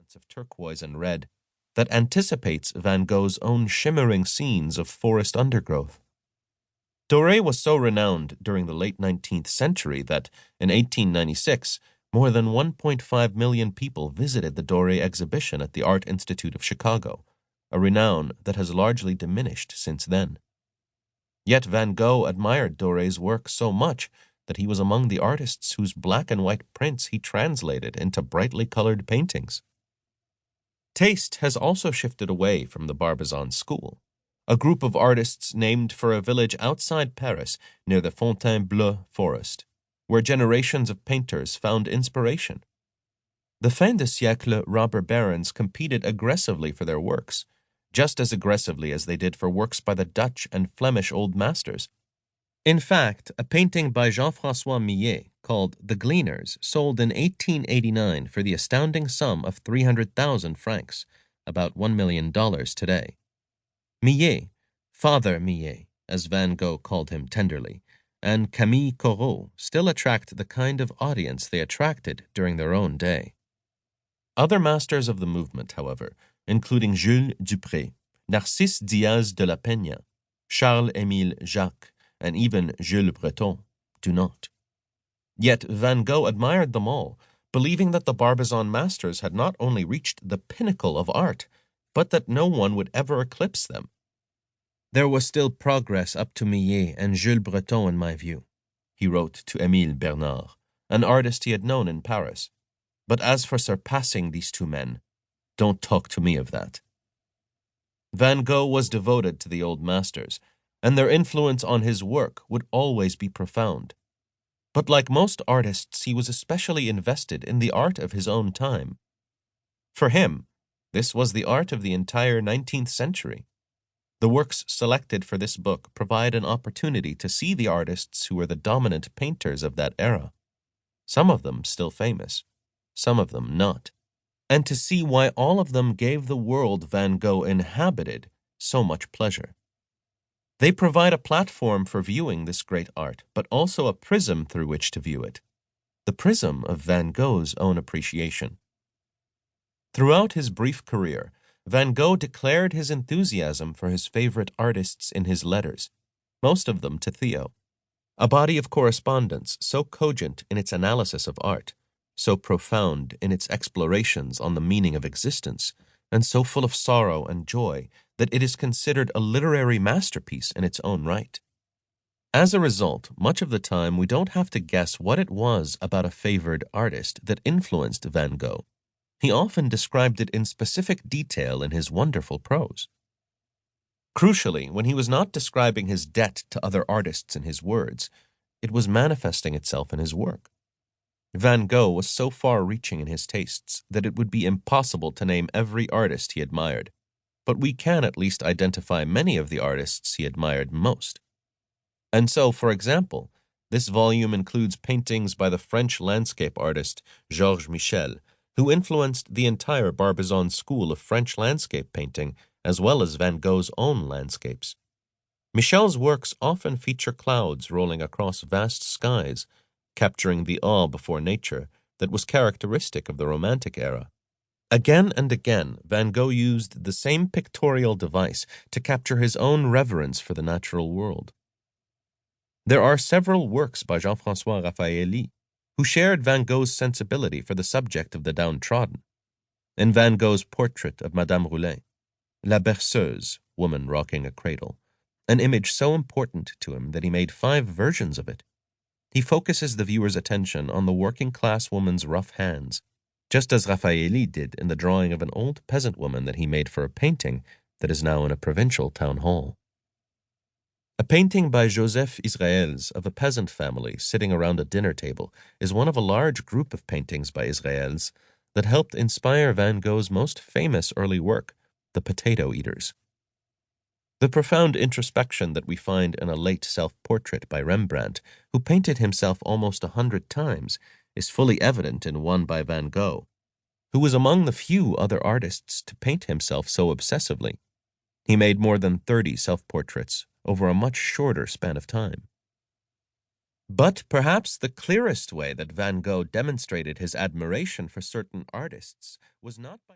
vibrance of turquoise and red that anticipates Van Gogh's own shimmering scenes of forest undergrowth. Doré was so renowned during the late 19th century that, in 1896, more than 1.5 million people visited the Doré exhibition at the Art Institute of Chicago, a renown that has largely diminished since then. Yet Van Gogh admired Doré's work so much that he was among the artists whose black and white prints he translated into brightly colored paintings. Taste has also shifted away from the Barbizon school, a group of artists named for a village outside Paris near the Fontainebleau forest, where generations of painters found inspiration. The fin de siècle robber barons competed aggressively for their works, just as aggressively as they did for works by the Dutch and Flemish old masters. In fact, a painting by Jean-François Millet called The Gleaners sold in 1889 for the astounding sum of 300,000 francs, about $1 million today. Millet, Father Millet, as Van Gogh called him tenderly, and Camille Corot still attract the kind of audience they attracted during their own day. Other masters of the movement, however, including Jules Dupré, Narcisse Diaz de la Peña, Charles-Émile Jacques, and even Jules Breton, do not. Yet Van Gogh admired them all, believing that the Barbizon masters had not only reached the pinnacle of art, but that no one would ever eclipse them. There was still progress up to Millet and Jules Breton in my view, he wrote to Émile Bernard, an artist he had known in Paris. But as for surpassing these two men, don't talk to me of that. Van Gogh was devoted to the old masters, and their influence on his work would always be profound. But like most artists, he was especially invested in the art of his own time. For him, this was the art of the entire 19th century. The works selected for this book provide an opportunity to see the artists who were the dominant painters of that era, some of them still famous, some of them not, and to see why all of them gave the world Van Gogh inhabited so much pleasure. They provide a platform for viewing this great art, but also a prism through which to view it, the prism of Van Gogh's own appreciation. Throughout his brief career, Van Gogh declared his enthusiasm for his favorite artists in his letters, most of them to Theo, a body of correspondence so cogent in its analysis of art, so profound in its explorations on the meaning of existence, and so full of sorrow and joy that it is considered a literary masterpiece in its own right. As a result, much of the time we don't have to guess what it was about a favored artist that influenced Van Gogh. He often described it in specific detail in his wonderful prose. Crucially, when he was not describing his debt to other artists in his words, it was manifesting itself in his work. Van Gogh was so far-reaching in his tastes that it would be impossible to name every artist he admired, but we can at least identify many of the artists he admired most. And so, for example, this volume includes paintings by the French landscape artist Georges Michel, who influenced the entire Barbizon school of French landscape painting, as well as Van Gogh's own landscapes. Michel's works often feature clouds rolling across vast skies, capturing the awe before nature that was characteristic of the Romantic era. Again and again, Van Gogh used the same pictorial device to capture his own reverence for the natural world. There are several works by Jean-François Raphaëli who shared Van Gogh's sensibility for the subject of the downtrodden. In Van Gogh's portrait of Madame Roulet, La Berceuse, woman rocking a cradle, an image so important to him that he made 5 versions of it, he focuses the viewer's attention on the working-class woman's rough hands, just as Raphaëli did in the drawing of an old peasant woman that he made for a painting that is now in a provincial town hall. A painting by Joseph Israels of a peasant family sitting around a dinner table is one of a large group of paintings by Israels that helped inspire Van Gogh's most famous early work, The Potato Eaters. The profound introspection that we find in a late self-portrait by Rembrandt, who painted himself almost 100 times, is fully evident in one by Van Gogh, who was among the few other artists to paint himself so obsessively. He made more than 30 self-portraits over a much shorter span of time. But perhaps the clearest way that Van Gogh demonstrated his admiration for certain artists was not by